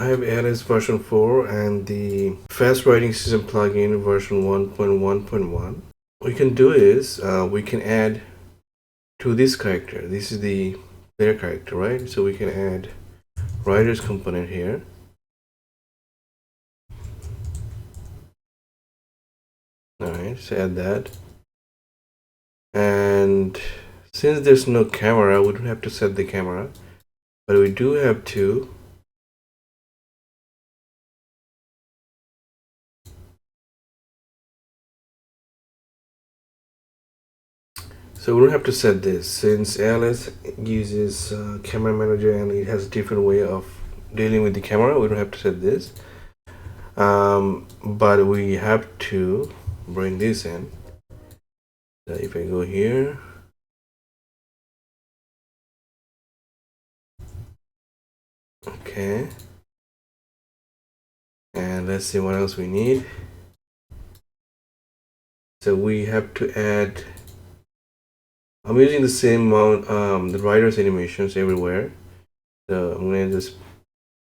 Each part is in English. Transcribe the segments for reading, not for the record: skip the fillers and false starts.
I have ALS version 4 and the fast writing system plugin version 1.1.1. What we can do is we can add to this character. This is the player character, right? So we can add writers component here. Alright, so add that. And since there's no camera, we don't have to set the camera, but we do have to so we don't have to set this since ALS uses camera manager and it has a different way of dealing with the camera. We don't have to set this, but we have to bring this in. So if I go here, okay, and let's see what else we need. So we have to add, I'm using the same amount, the writer's animations everywhere. So I'm going to just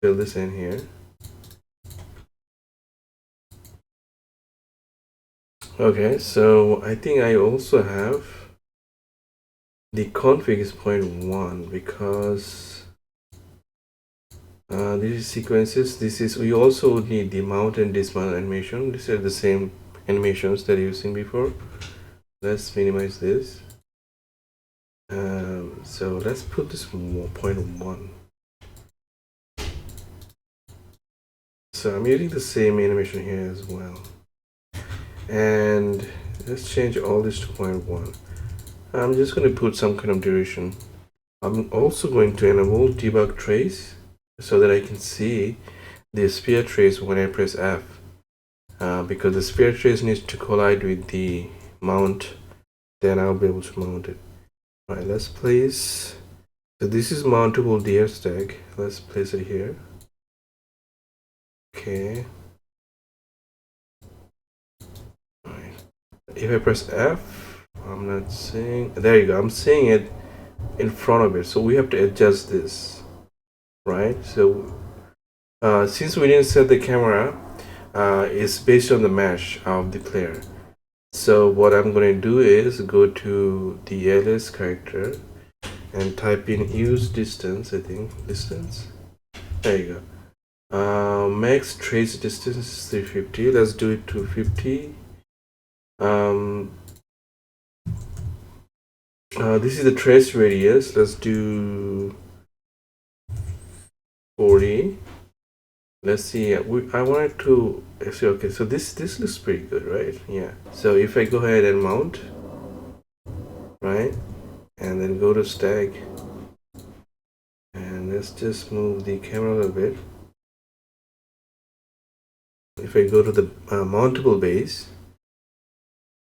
fill this in here. Okay, so I think I also have the config is 0.1 because this is sequences. This is, we also need the mount and dismount animation. These are the same animations that you've seen before. Let's minimize this. So let's put this 0.1. So I'm using the same animation here as well. And let's change all this to 0.1. I'm just going to put some kind of duration. I'm also going to enable debug trace so that I can see the sphere trace when I press F, because the sphere trace needs to collide with the mount, then I'll be able to mount it. Alright, let's place, so this is mountable DR stack. Let's place it here. Okay. Alright. If I press F, I'm not seeing, there you go, I'm seeing it in front of it, so we have to adjust this, right? So since we didn't set the camera, it's based on the mesh of the player. So what I'm going to do is go to the ALS character and type in use distance. I think distance, there you go. Max trace distance is 350. Let's do it to 50. This is the trace radius. Let's do 40. Let's see. I wanted to see. Okay, so this looks pretty good, right? Yeah. So if I go ahead and mount, right, and then go to stack, and let's just move the camera a little bit. If I go to the mountable base,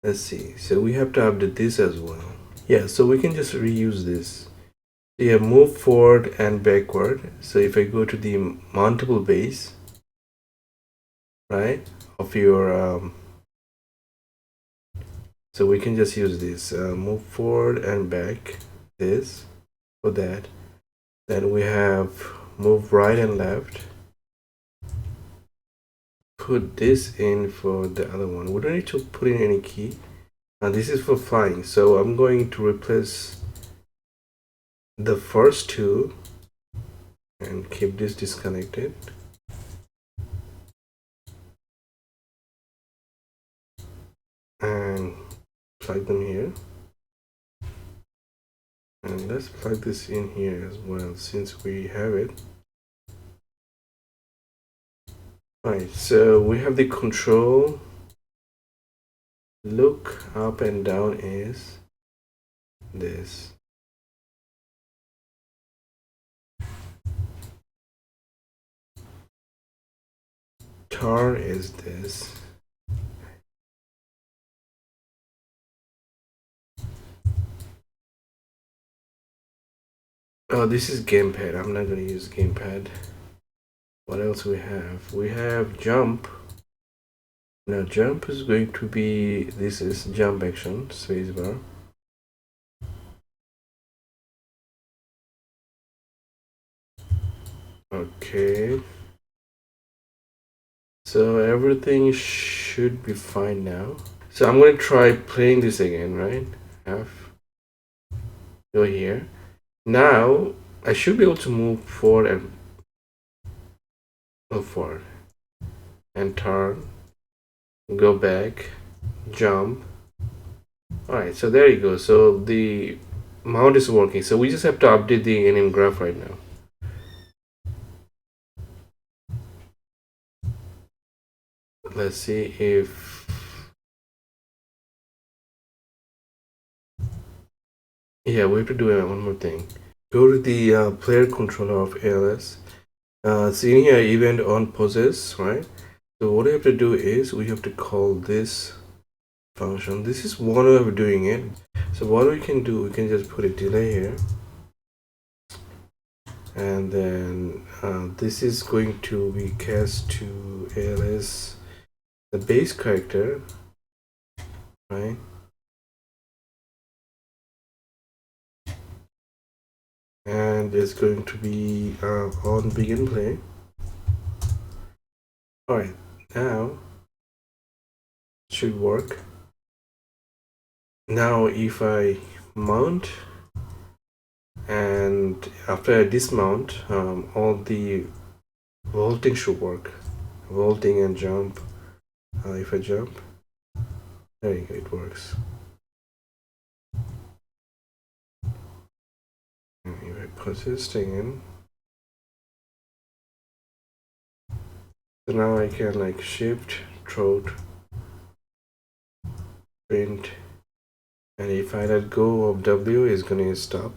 let's see. So we have to update this as well. Yeah. So we can just reuse this. Yeah, move forward and backward. So if I go to the mountable base, right, of your so we can just use this move forward and back, this for that. Then we have move right and left. Put this in for the other one. We don't need to put in any key, and this is for flying. So I'm going to replace the first two and keep this disconnected. And plug them here, and let's plug this in here as well since we have it. Right, so we have the control. Look up and down is this. Tar is this. Oh, this is gamepad. I'm not going to use gamepad. What else we have? We have jump. Now jump is going to be, this is jump action, spacebar. Okay. So everything should be fine now. So I'm going to try playing this again, right? F, go here. Now I should be able to move forward and move forward and turn, go back, jump. Alright, so there you go. So the mount is working. So we just have to update the anim graph right now. Let's see if, yeah, we have to do one more thing. Go to the player controller of ALS. See in here event on possess, right? So what we have to do is we have to call this function. This is one way of doing it. So what we can do, we can just put a delay here, and then this is going to be cast to ALS the base character, right? And it's going to be on begin play. All right, now it should work. Now if I mount, and after I dismount, all the vaulting should work. Vaulting and jump. If I jump, there you go, it works. And if I put this thing in, so now I can like shift, throat, print, and if I let go of W, it's gonna stop.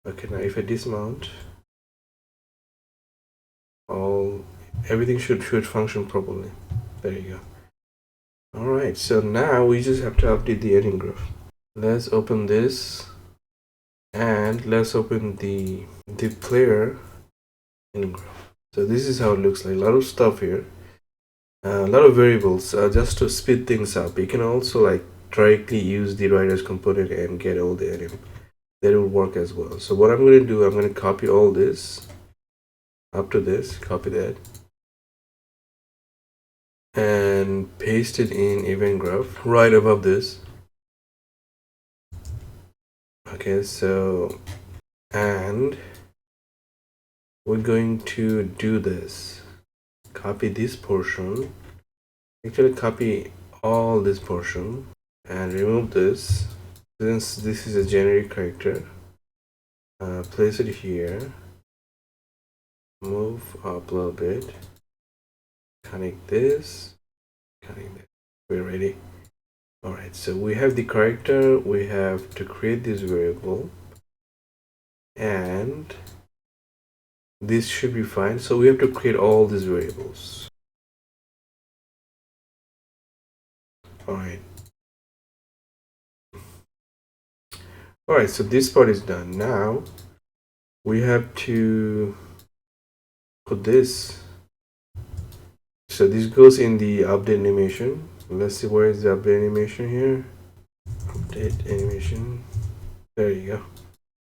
Okay, now if I dismount, everything should function properly. There you go. All right, so now we just have to update the anim graph. Let's open this, and let's open the player anim graph. So this is how it looks like. A lot of stuff here, a lot of variables, just to speed things up. You can also like directly use the writers component and get all the anim. That will work as well. So what I'm going to do, I'm going to copy all this up to this, copy that, and paste it in event graph right above this. Okay, so, and we're going to do this, copy this portion, actually copy all this portion and remove this. Since this is a generic character, place it here, move up a little bit, connect this, connect that. We're ready. All right, so we have the character, we have to create this variable, and this should be fine. So we have to create all these variables. All right. All right, so this part is done. Now we have to put this. So this goes in the update animation. Let's see, where is the update animation here? Update animation. There you go.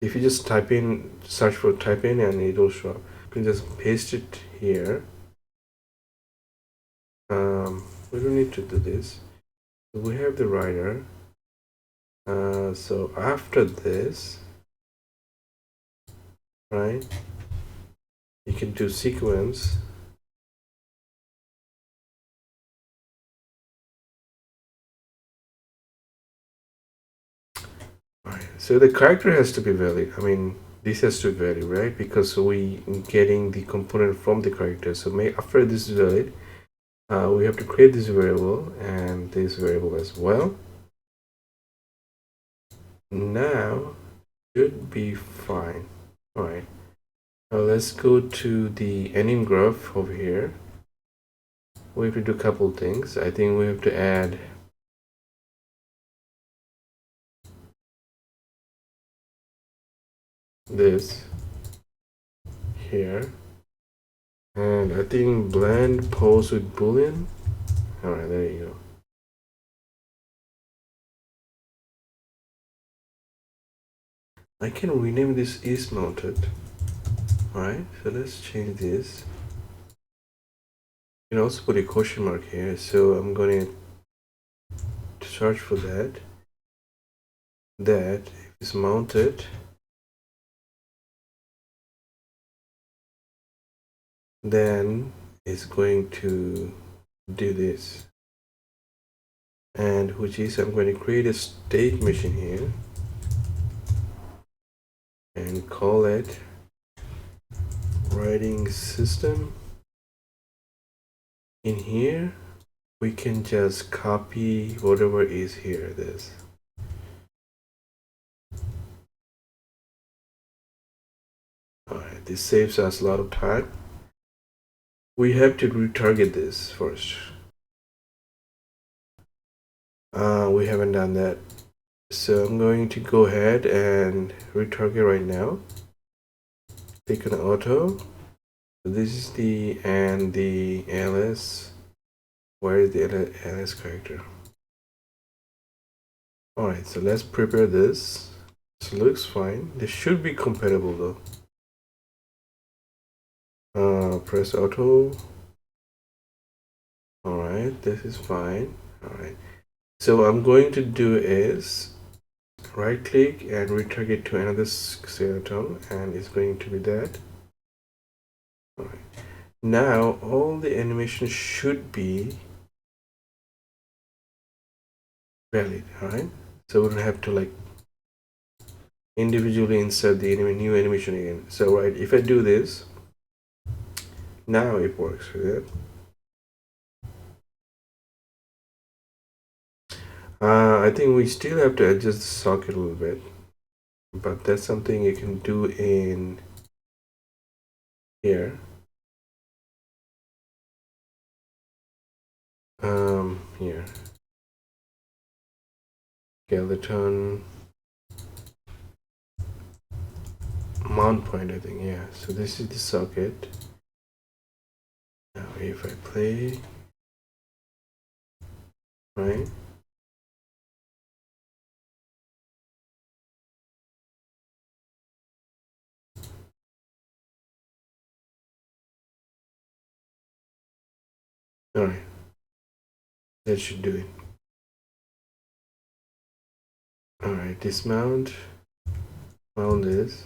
If you just type in, search for type in, and it will show up. You can just paste it here. We don't need to do this. We have the writer. So after this, right, you can do sequence. Right. So the character has to be valid. I mean, this has to be valid, right? Because we getting the component from the character. So after this is valid, we have to create this variable and this variable as well. Now should be fine. All right. Now let's go to the anim graph over here. We have to do a couple things. I think we have to add this here, and I think blend pose with boolean. All right, there you go. I can rename this is mounted. All right, so let's change this. You can also put a question mark here, so I'm going to search for that. That is mounted, then it's going to do this, and which is I'm going to create a state machine here and call it writing system. In here we can just copy whatever is here. This alright, this saves us a lot of time. We have to retarget this first. We haven't done that, so I'm going to go ahead and retarget right now. Click on auto. This is the ALS. Where is the ALS character? Alright, so let's prepare this. This looks fine. This should be compatible though. Press auto. Alright, this is fine. Alright, so I'm going to do is right click and retarget to another skeleton, and it's going to be that. Alright, now all the animations should be valid. Alright, so we don't have to like individually insert the new animation again. So right, if I do this, now it works. I think we still have to adjust the socket a little bit, but that's something you can do in here. Here, skeleton mount point, I think. Yeah, so this is the socket. Now if I play, right, all right, that should do it. All right, dismount, mount this.